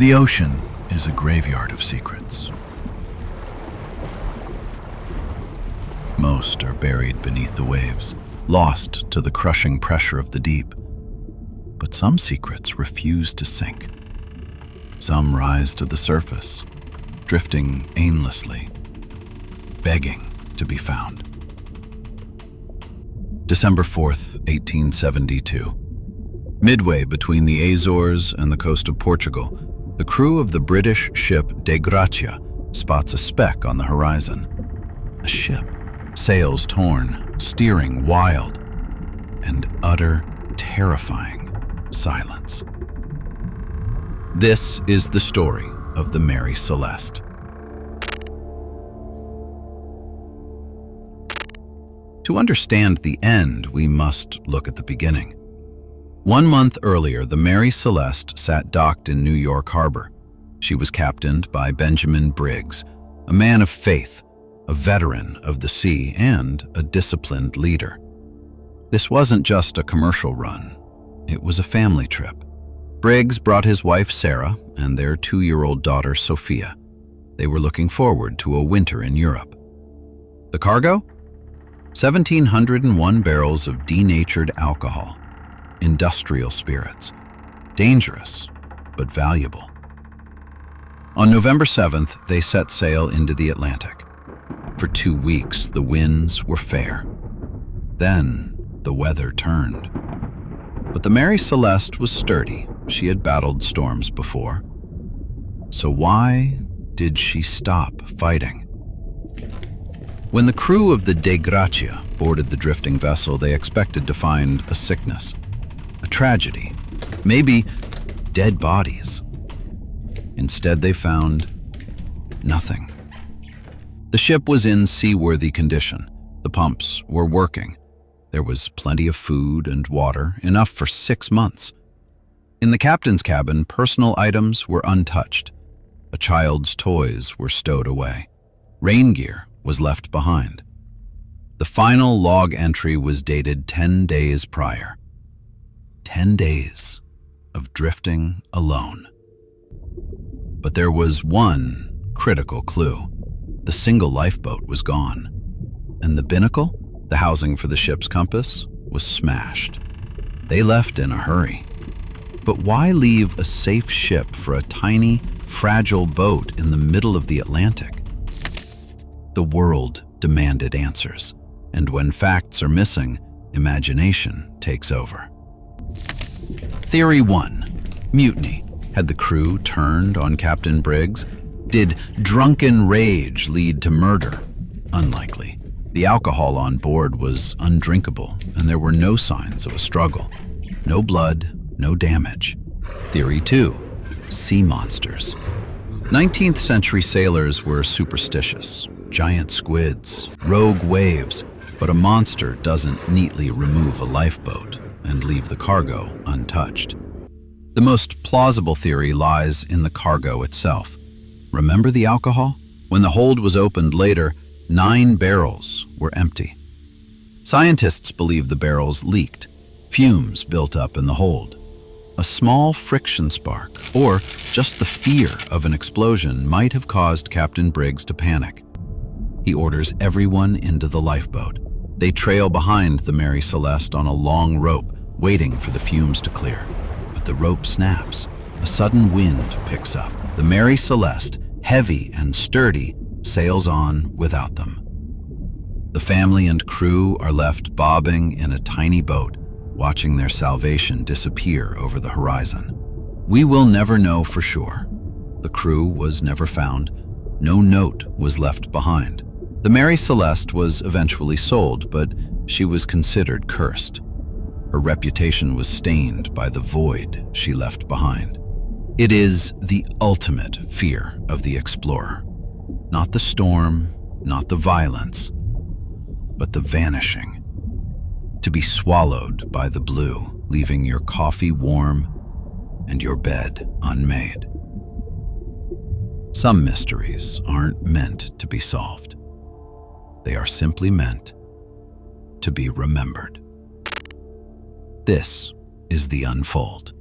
The ocean is a graveyard of secrets. Most are buried beneath the waves, lost to the crushing pressure of the deep. But some secrets refuse to sink. Some rise to the surface, drifting aimlessly, begging to be found. December 4th, 1872. Midway between the Azores and the coast of Portugal, the crew of the British ship De Gracia spots a speck on the horizon. A ship, sails torn, steering wild, and utter, terrifying silence. This is the story of the Mary Celeste. To understand the end, we must look at the beginning. 1 month earlier, the Mary Celeste sat docked in New York Harbor. She was captained by Benjamin Briggs, a man of faith, a veteran of the sea, and a disciplined leader. This wasn't just a commercial run. It was a family trip. Briggs brought his wife Sarah and their 2-year-old daughter Sophia. They were looking forward to a winter in Europe. The cargo? 1,701 barrels of denatured alcohol, industrial spirits, dangerous but valuable. On November 7th, they set sail into the Atlantic. For 2 weeks, the winds were fair. Then, the weather turned. But the Mary Celeste was sturdy. She had battled storms before. So why did she stop fighting? When the crew of the De Gracia boarded the drifting vessel, they expected to find a sickness, a tragedy, maybe dead bodies. Instead, they found nothing. The ship was in seaworthy condition. The pumps were working. There was plenty of food and water, enough for 6 months. In the captain's cabin, personal items were untouched. A child's toys were stowed away. Rain gear was left behind. The final log entry was dated 10 days prior. 10 days of drifting alone. But there was one critical clue. The single lifeboat was gone, and the binnacle, the housing for the ship's compass, was smashed. They left in a hurry. But why leave a safe ship for a tiny, fragile boat in the middle of the Atlantic? The world demanded answers, and when facts are missing, imagination takes over. Theory 1. Mutiny. Had the crew turned on Captain Briggs? Did drunken rage lead to murder? Unlikely. The alcohol on board was undrinkable, and there were no signs of a struggle. No blood, no damage. Theory 2. Sea monsters. 19th century sailors were superstitious. Giant squids, rogue waves, but a monster doesn't neatly remove a lifeboat and leave the cargo untouched. The most plausible theory lies in the cargo itself. Remember the alcohol? When the hold was opened later, 9 barrels were empty. Scientists believe the barrels leaked. Fumes built up in the hold. A small friction spark, or just the fear of an explosion, might have caused Captain Briggs to panic. He orders everyone into the lifeboat. They trail behind the Mary Celeste on a long rope, waiting for the fumes to clear. But the rope snaps. A sudden wind picks up. The Mary Celeste, heavy and sturdy, sails on without them. The family and crew are left bobbing in a tiny boat, watching their salvation disappear over the horizon. We will never know for sure. The crew was never found. No note was left behind. The Mary Celeste was eventually sold, but she was considered cursed. Her reputation was stained by the void she left behind. It is the ultimate fear of the explorer. Not the storm, not the violence, but the vanishing. To be swallowed by the blue, leaving your coffee warm and your bed unmade. Some mysteries aren't meant to be solved. They are simply meant to be remembered. This is the Unfold.